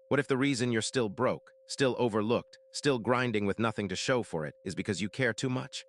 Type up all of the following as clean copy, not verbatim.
What if the reason you're still broke, still overlooked, still grinding with nothing to show for it is because you care too much?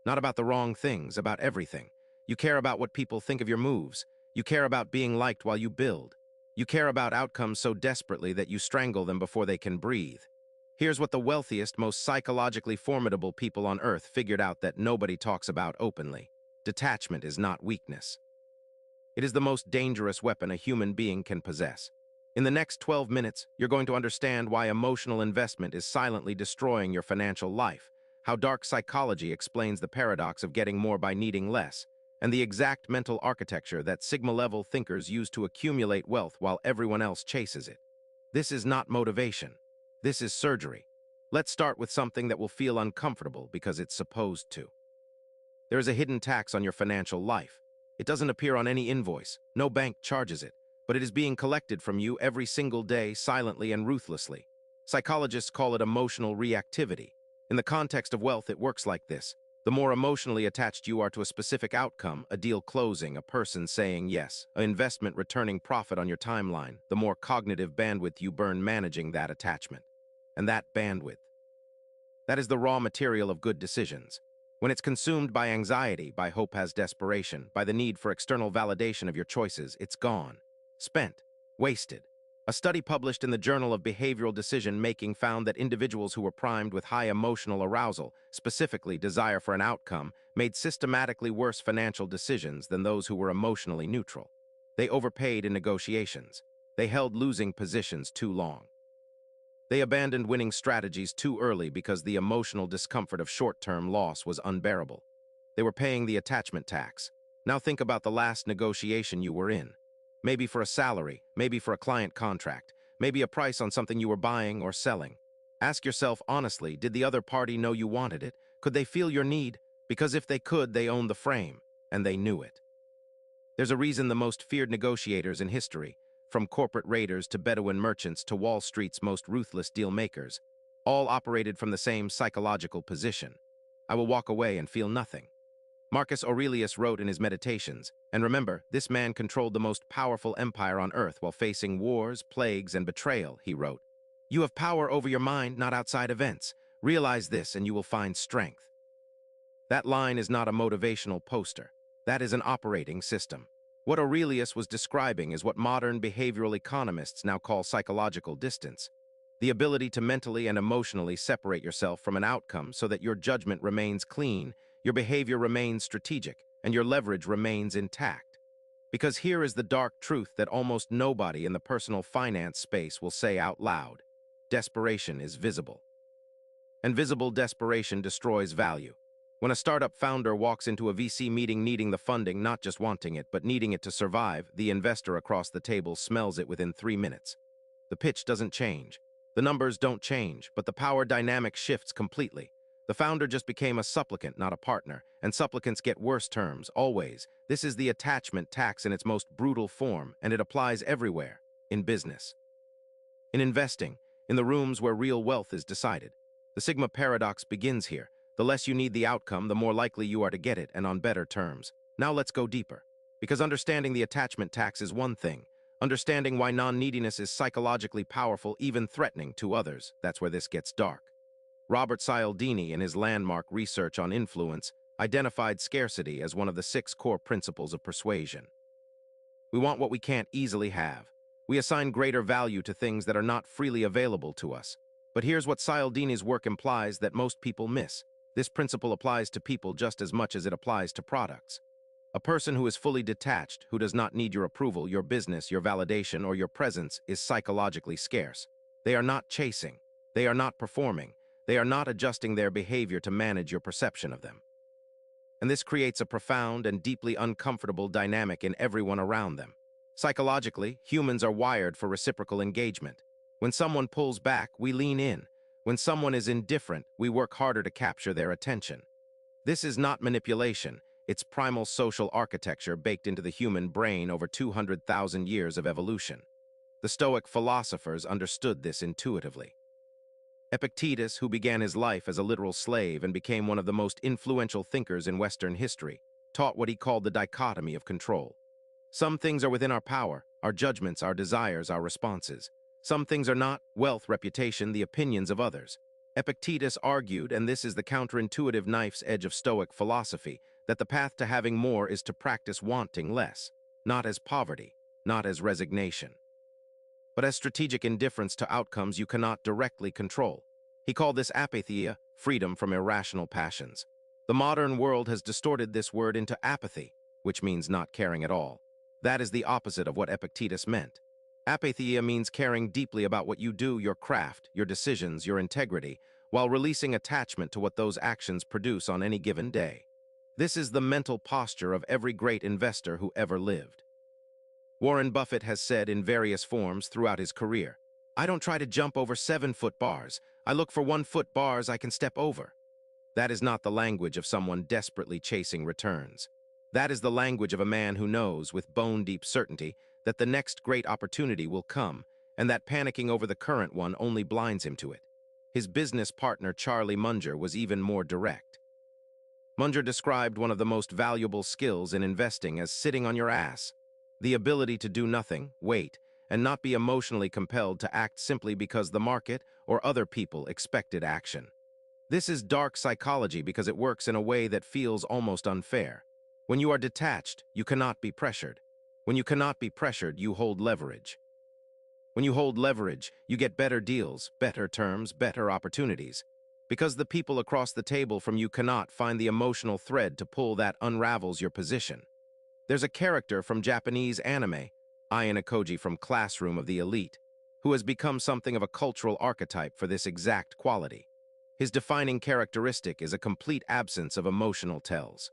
Not about the wrong things, about everything. You care about what people think of your moves. You care about being liked while you build. You care about outcomes so desperately that you strangle them before they can breathe. Here's what the wealthiest, most psychologically formidable people on Earth figured out that nobody talks about openly. Detachment is not weakness. It is the most dangerous weapon a human being can possess. In the next 12 minutes, you're going to understand why emotional investment is silently destroying your financial life, how dark psychology explains the paradox of getting more by needing less, and the exact mental architecture that Sigma-level thinkers use to accumulate wealth while everyone else chases it. This is not motivation. This is surgery. Let's start with something that will feel uncomfortable because it's supposed to. There is a hidden tax on your financial life. It doesn't appear on any invoice. No bank charges it, but it is being collected from you every single day silently and ruthlessly. Psychologists call it emotional reactivity. In the context of wealth, it works like this. The more emotionally attached you are to a specific outcome, a deal closing, a person saying yes, an investment returning profit on your timeline, the more cognitive bandwidth you burn managing that attachment. And that bandwidth, that is the raw material of good decisions. When it's consumed by anxiety, by hope as desperation, by the need for external validation of your choices, it's gone. Spent. Wasted. A study published in the Journal of Behavioral Decision-Making found that individuals who were primed with high emotional arousal, specifically desire for an outcome, made systematically worse financial decisions than those who were emotionally neutral. They overpaid in negotiations. They held losing positions too long. They abandoned winning strategies too early because the emotional discomfort of short-term loss was unbearable. They were paying the attachment tax. Now think about the last negotiation you were in. Maybe for a salary, maybe for a client contract, maybe a price on something you were buying or selling. Ask yourself honestly, did the other party know you wanted it? Could they feel your need? Because if they could, they owned the frame, and they knew it. There's a reason the most feared negotiators in history, from corporate raiders to Bedouin merchants to Wall Street's most ruthless deal makers, all operated from the same psychological position. I will walk away and feel nothing. Marcus Aurelius wrote in his Meditations, and remember, this man controlled the most powerful empire on earth while facing wars, plagues, and betrayal, he wrote. You have power over your mind, not outside events. Realize this and you will find strength. That line is not a motivational poster. That is an operating system. What Aurelius was describing is what modern behavioral economists now call psychological distance. The ability to mentally and emotionally separate yourself from an outcome so that your judgment remains clean, your behavior remains strategic, and your leverage remains intact. Because here is the dark truth that almost nobody in the personal finance space will say out loud. Desperation is visible. And visible desperation destroys value. When a startup founder walks into a VC meeting needing the funding, not just wanting it, but needing it to survive, the investor across the table smells it within 3 minutes. The pitch doesn't change. The numbers don't change, but the power dynamic shifts completely. The founder just became a supplicant, not a partner, and supplicants get worse terms, always. This is the attachment tax in its most brutal form, and it applies everywhere, in business. In investing, in the rooms where real wealth is decided. The Sigma paradox begins here. The less you need the outcome, the more likely you are to get it, and on better terms. Now let's go deeper. Because understanding the attachment tax is one thing. Understanding why non-neediness is psychologically powerful, even threatening to others, that's where this gets dark. Robert Cialdini, in his landmark research on influence, identified scarcity as one of the 6 core principles of persuasion. We want what we can't easily have. We assign greater value to things that are not freely available to us. But here's what Cialdini's work implies that most people miss. This principle applies to people just as much as it applies to products. A person who is fully detached, who does not need your approval, your business, your validation, or your presence, is psychologically scarce. They are not chasing. They are not performing. They are not adjusting their behavior to manage your perception of them. And this creates a profound and deeply uncomfortable dynamic in everyone around them. Psychologically, humans are wired for reciprocal engagement. When someone pulls back, we lean in. When someone is indifferent, we work harder to capture their attention. This is not manipulation. It's primal social architecture baked into the human brain over 200,000 years of evolution. The Stoic philosophers understood this intuitively. Epictetus, who began his life as a literal slave and became one of the most influential thinkers in Western history, taught what he called the dichotomy of control. Some things are within our power, our judgments, our desires, our responses. Some things are not wealth, reputation, the opinions of others. Epictetus argued, and this is the counterintuitive knife's edge of Stoic philosophy, that the path to having more is to practice wanting less, not as poverty, not as resignation, but as strategic indifference to outcomes you cannot directly control. He called this apatheia, freedom from irrational passions. The modern world has distorted this word into apathy, which means not caring at all. That is the opposite of what Epictetus meant. Apatheia means caring deeply about what you do, your craft, your decisions, your integrity, while releasing attachment to what those actions produce on any given day. This is the mental posture of every great investor who ever lived. Warren Buffett has said in various forms throughout his career, "I don't try to jump over 7-foot bars. I look for 1-foot bars I can step over." That is not the language of someone desperately chasing returns. That is the language of a man who knows, with bone-deep certainty, that the next great opportunity will come, and that panicking over the current one only blinds him to it. His business partner, Charlie Munger, was even more direct. Munger described one of the most valuable skills in investing as sitting on your ass. The ability to do nothing, wait, and not be emotionally compelled to act simply because the market or other people expected action. This is dark psychology because it works in a way that feels almost unfair. When you are detached, you cannot be pressured. When you cannot be pressured, you hold leverage. When you hold leverage, you get better deals, better terms, better opportunities. Because the people across the table from you cannot find the emotional thread to pull that unravels your position. There's a character from Japanese anime, Ayano from Classroom of the Elite, who has become something of a cultural archetype for this exact quality. His defining characteristic is a complete absence of emotional tells.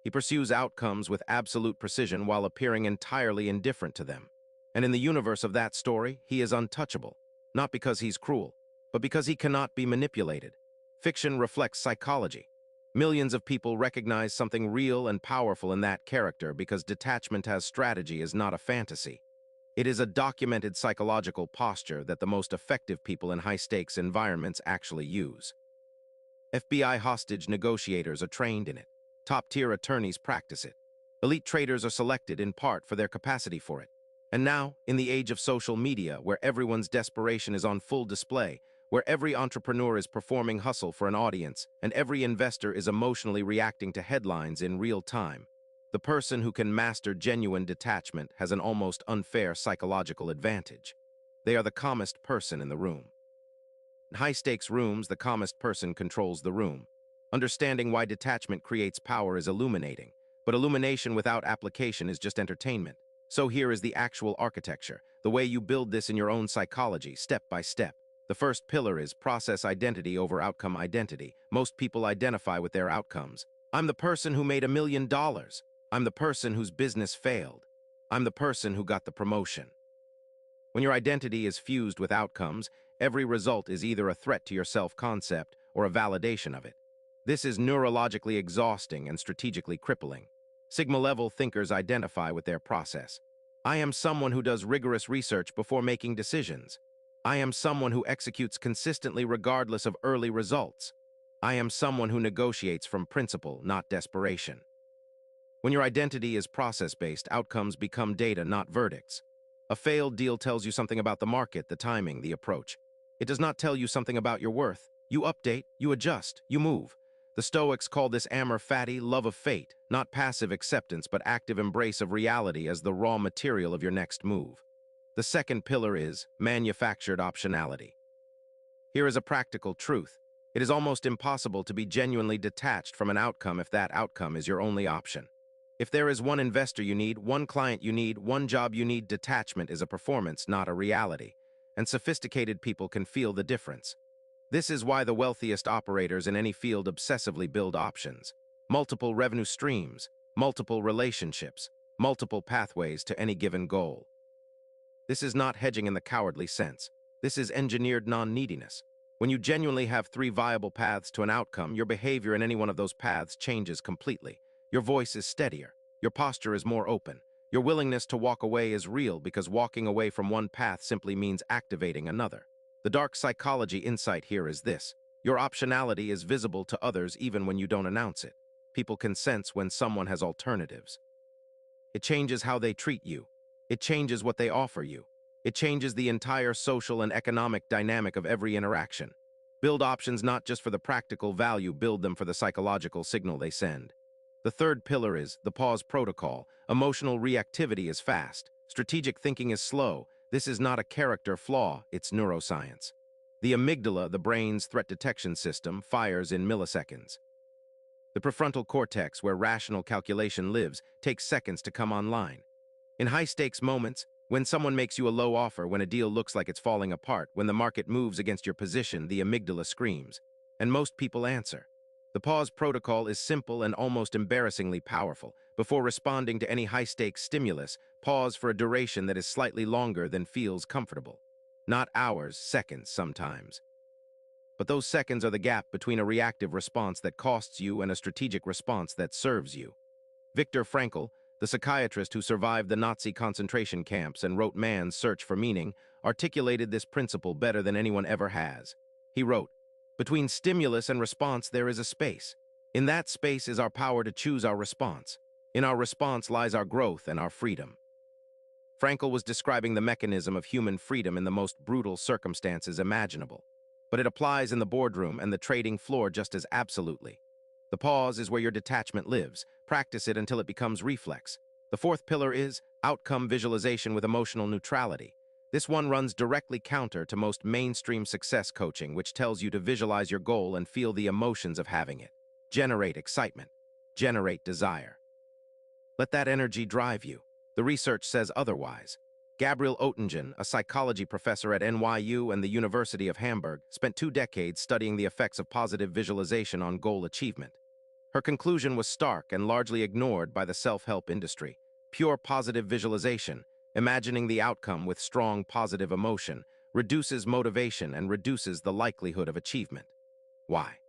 He pursues outcomes with absolute precision while appearing entirely indifferent to them. And in the universe of that story, he is untouchable, not because he's cruel, but because he cannot be manipulated. Fiction reflects psychology. Millions of people recognize something real and powerful in that character because detachment as strategy is not a fantasy. It is a documented psychological posture that the most effective people in high-stakes environments actually use. FBI hostage negotiators are trained in it. Top-tier attorneys practice it. Elite traders are selected in part for their capacity for it. And now, in the age of social media, where everyone's desperation is on full display, where every entrepreneur is performing hustle for an audience, and every investor is emotionally reacting to headlines in real time, the person who can master genuine detachment has an almost unfair psychological advantage. They are the calmest person in the room. In high-stakes rooms, the calmest person controls the room. Understanding why detachment creates power is illuminating, but illumination without application is just entertainment. So here is the actual architecture, the way you build this in your own psychology, step by step. The first pillar is process identity over outcome identity. Most people identify with their outcomes. I'm the person who made $1 million. I'm the person whose business failed. I'm the person who got the promotion. When your identity is fused with outcomes, every result is either a threat to your self-concept or a validation of it. This is neurologically exhausting and strategically crippling. Sigma-level thinkers identify with their process. I am someone who does rigorous research before making decisions. I am someone who executes consistently regardless of early results. I am someone who negotiates from principle, not desperation. When your identity is process-based, outcomes become data, not verdicts. A failed deal tells you something about the market, the timing, the approach. It does not tell you something about your worth. You update, you adjust, you move. The Stoics call this amor fati, love of fate, not passive acceptance but active embrace of reality as the raw material of your next move. The second pillar is manufactured optionality. Here is a practical truth. It is almost impossible to be genuinely detached from an outcome if that outcome is your only option. If there is one investor you need, one client you need, one job you need, detachment is a performance, not a reality. And sophisticated people can feel the difference. This is why the wealthiest operators in any field obsessively build options. Multiple revenue streams, multiple relationships, multiple pathways to any given goal. This is not hedging in the cowardly sense. This is engineered non-neediness. When you genuinely have 3 viable paths to an outcome, your behavior in any one of those paths changes completely. Your voice is steadier. Your posture is more open. Your willingness to walk away is real because walking away from one path simply means activating another. The dark psychology insight here is this. Your optionality is visible to others even when you don't announce it. People can sense when someone has alternatives. It changes how they treat you. It changes what they offer you. It changes the entire social and economic dynamic of every interaction. Build options not just for the practical value, build them for the psychological signal they send. The third pillar is the pause protocol. Emotional reactivity is fast. Strategic thinking is slow. This is not a character flaw, it's neuroscience. The amygdala, the brain's threat detection system, fires in milliseconds. The prefrontal cortex, where rational calculation lives, takes seconds to come online. In high-stakes moments, when someone makes you a low offer, when a deal looks like it's falling apart, when the market moves against your position, the amygdala screams. And most people answer. The pause protocol is simple and almost embarrassingly powerful. Before responding to any high-stakes stimulus, pause for a duration that is slightly longer than feels comfortable. Not hours, seconds sometimes. But those seconds are the gap between a reactive response that costs you and a strategic response that serves you. Viktor Frankl, the psychiatrist who survived the Nazi concentration camps and wrote Man's Search for Meaning, articulated this principle better than anyone ever has. He wrote, "Between stimulus and response there is a space. In that space is our power to choose our response. In our response lies our growth and our freedom." Frankl was describing the mechanism of human freedom in the most brutal circumstances imaginable. But it applies in the boardroom and the trading floor just as absolutely. The pause is where your detachment lives. Practice it until it becomes reflex. The fourth pillar is outcome visualization with emotional neutrality. This one runs directly counter to most mainstream success coaching, which tells you to visualize your goal and feel the emotions of having it. Generate excitement. Generate desire. Let that energy drive you. The research says otherwise. Gabrielle Oettingen, a psychology professor at NYU and the University of Hamburg, spent 2 decades studying the effects of positive visualization on goal achievement. Her conclusion was stark and largely ignored by the self-help industry. Pure positive visualization, imagining the outcome with strong positive emotion, reduces motivation and reduces the likelihood of achievement. Why?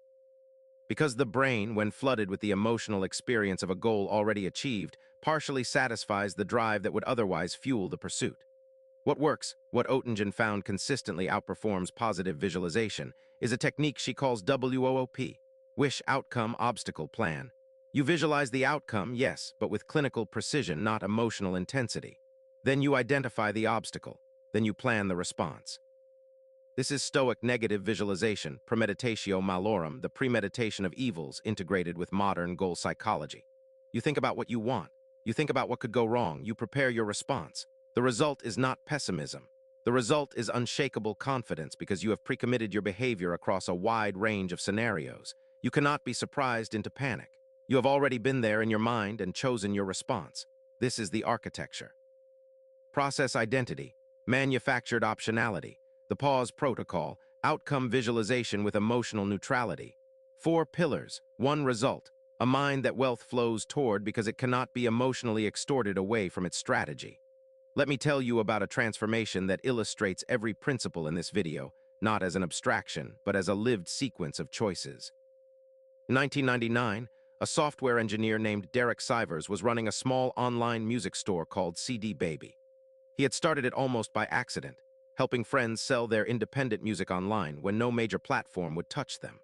Because the brain, when flooded with the emotional experience of a goal already achieved, partially satisfies the drive that would otherwise fuel the pursuit. What works, what Oettingen found consistently outperforms positive visualization, is a technique she calls WOOP, Wish Outcome Obstacle Plan. You visualize the outcome, yes, but with clinical precision, not emotional intensity. Then you identify the obstacle. Then you plan the response. This is Stoic negative visualization, premeditatio malorum, the premeditation of evils integrated with modern goal psychology. You think about what you want. You think about what could go wrong. You prepare your response. The result is not pessimism. The result is unshakable confidence because you have pre-committed your behavior across a wide range of scenarios. You cannot be surprised into panic. You have already been there in your mind and chosen your response. This is the architecture. Process identity, manufactured optionality, the pause protocol, outcome visualization with emotional neutrality. 4 pillars, 1 result, a mind that wealth flows toward because it cannot be emotionally extorted away from its strategy. Let me tell you about a transformation that illustrates every principle in this video, not as an abstraction, but as a lived sequence of choices. In 1999, a software engineer named Derek Sivers was running a small online music store called CD Baby. He had started it almost by accident, helping friends sell their independent music online when no major platform would touch them.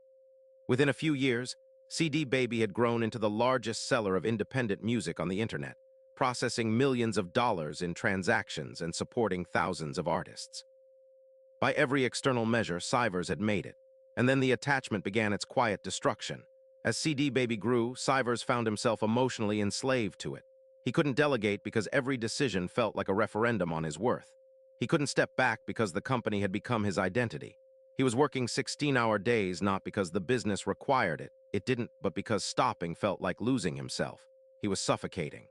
Within a few years, CD Baby had grown into the largest seller of independent music on the internet, processing millions of dollars in transactions and supporting thousands of artists. By every external measure, Sivers had made it, and then the attachment began its quiet destruction. As CD Baby grew, Sivers found himself emotionally enslaved to it. He couldn't delegate because every decision felt like a referendum on his worth. He couldn't step back because the company had become his identity. He was working 16-hour days not because the business required it. It didn't, but because stopping felt like losing himself. He was suffocating.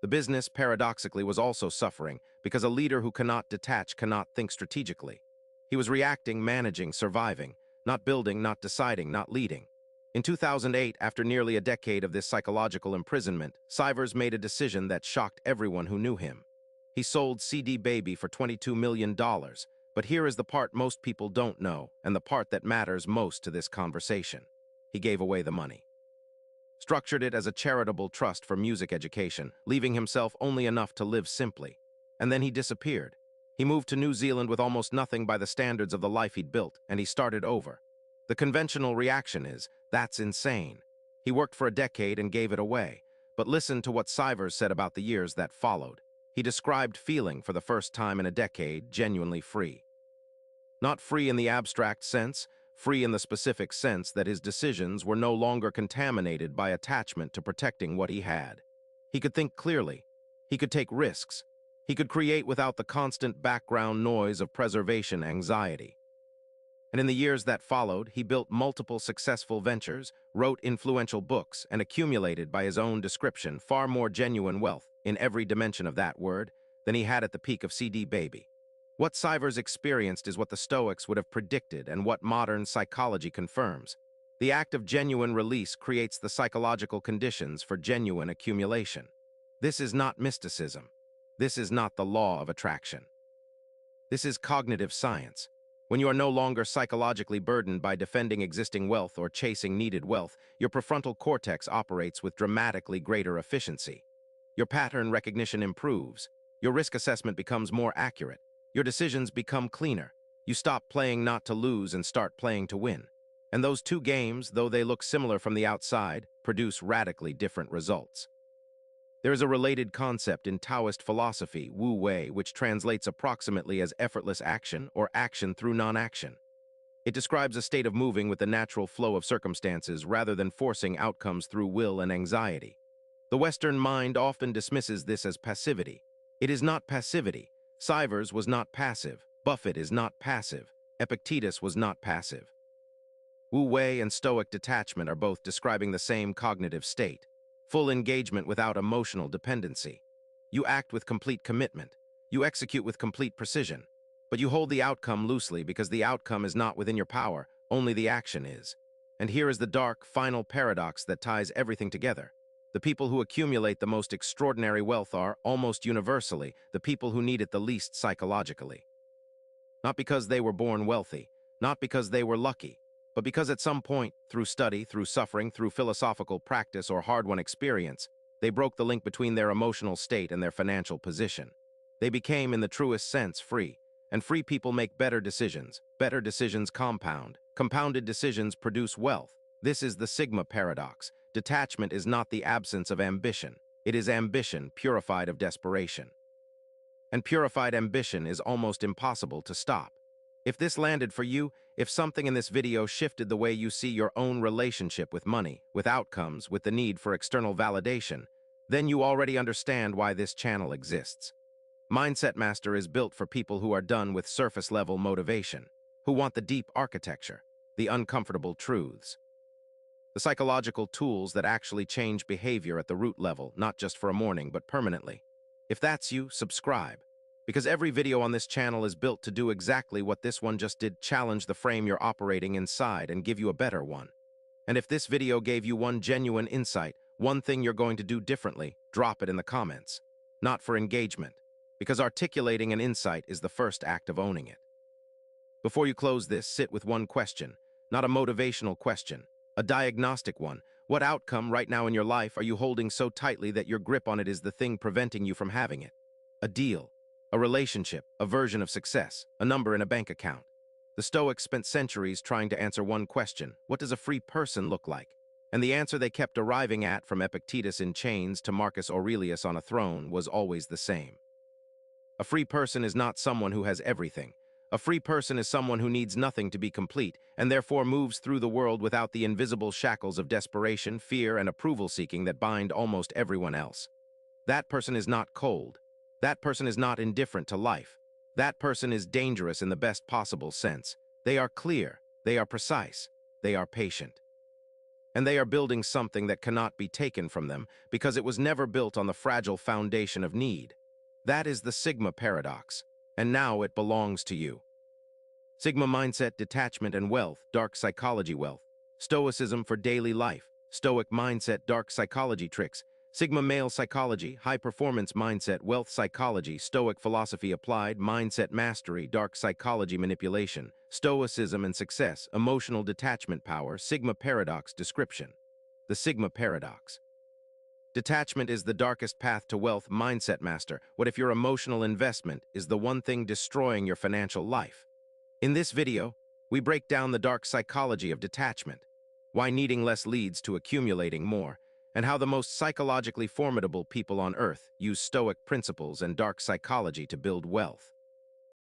The business, paradoxically, was also suffering because a leader who cannot detach cannot think strategically. He was reacting, managing, surviving, not building, not deciding, not leading. In 2008, after nearly a decade of this psychological imprisonment, Sivers made a decision that shocked everyone who knew him. He sold CD Baby for $22 million, but here is the part most people don't know, and the part that matters most to this conversation. He gave away the money. Structured it as a charitable trust for music education, leaving himself only enough to live simply. And then he disappeared. He moved to New Zealand with almost nothing by the standards of the life he'd built, and he started over. The conventional reaction is, that's insane. He worked for a decade and gave it away. But listen to what Sivers said about the years that followed. He described feeling, for the first time in a decade, genuinely free. Not free in the abstract sense, free in the specific sense that his decisions were no longer contaminated by attachment to protecting what he had. He could think clearly. He could take risks. He could create without the constant background noise of preservation anxiety. And in the years that followed, he built multiple successful ventures, wrote influential books, and accumulated, by his own description, far more genuine wealth, in every dimension of that word, than he had at the peak of CD Baby. What Sivers experienced is what the Stoics would have predicted and what modern psychology confirms. The act of genuine release creates the psychological conditions for genuine accumulation. This is not mysticism. This is not the law of attraction. This is cognitive science. When you are no longer psychologically burdened by defending existing wealth or chasing needed wealth, your prefrontal cortex operates with dramatically greater efficiency. Your pattern recognition improves. Your risk assessment becomes more accurate. Your decisions become cleaner. You stop playing not to lose and start playing to win. And those two games, though they look similar from the outside, produce radically different results. There is a related concept in Taoist philosophy, Wu Wei, which translates approximately as effortless action or action through non-action. It describes a state of moving with the natural flow of circumstances rather than forcing outcomes through will and anxiety. The Western mind often dismisses this as passivity. It is not passivity. Sivers was not passive. Buffett is not passive. Epictetus was not passive. Wu Wei and Stoic detachment are both describing the same cognitive state. Full engagement without emotional dependency. You act with complete commitment. You execute with complete precision. But you hold the outcome loosely because the outcome is not within your power, only the action is. And here is the dark, final paradox that ties everything together. The people who accumulate the most extraordinary wealth are, almost universally, the people who need it the least psychologically. Not because they were born wealthy, not because they were lucky, but because at some point, through study, through suffering, through philosophical practice or hard-won experience, they broke the link between their emotional state and their financial position. They became, in the truest sense, free. And free people make better decisions. Better decisions compound. Compounded decisions produce wealth. This is the Sigma paradox. Detachment is not the absence of ambition. It is ambition purified of desperation. And purified ambition is almost impossible to stop. If this landed for you, if something in this video shifted the way you see your own relationship with money, with outcomes, with the need for external validation, then you already understand why this channel exists. MindsetMaster is built for people who are done with surface-level motivation, who want the deep architecture, the uncomfortable truths, the psychological tools that actually change behavior at the root level, not just for a morning, but permanently. If that's you, subscribe. Because every video on this channel is built to do exactly what this one just did, challenge the frame you're operating inside and give you a better one. And if this video gave you one genuine insight, one thing you're going to do differently, drop it in the comments. Not for engagement, because articulating an insight is the first act of owning it. Before you close this, sit with one question, not a motivational question, a diagnostic one. What outcome right now in your life are you holding so tightly that your grip on it is the thing preventing you from having it? A deal. A relationship, a version of success, a number in a bank account. The Stoics spent centuries trying to answer one question: what does a free person look like? And the answer they kept arriving at, from Epictetus in chains to Marcus Aurelius on a throne, was always the same. A free person is not someone who has everything. A free person is someone who needs nothing to be complete, and therefore moves through the world without the invisible shackles of desperation, fear, and approval-seeking that bind almost everyone else. That person is not cold. That person is not indifferent to life. That person is dangerous in the best possible sense. They are clear, they are precise, they are patient. And they are building something that cannot be taken from them because it was never built on the fragile foundation of need. That is the Sigma paradox, and now it belongs to you. Sigma mindset, detachment, and wealth, dark psychology wealth. Stoicism for daily life. Stoic mindset, dark psychology tricks. Sigma male psychology, high-performance mindset, wealth psychology, Stoic philosophy applied, mindset mastery, dark psychology manipulation, Stoicism and success, emotional detachment power, Sigma paradox description. The Sigma paradox. Detachment is the darkest path to wealth. Mindset master. What if your emotional investment is the one thing destroying your financial life? In this video, we break down the dark psychology of detachment, why needing less leads to accumulating more, and how the most psychologically formidable people on Earth use Stoic principles and dark psychology to build wealth.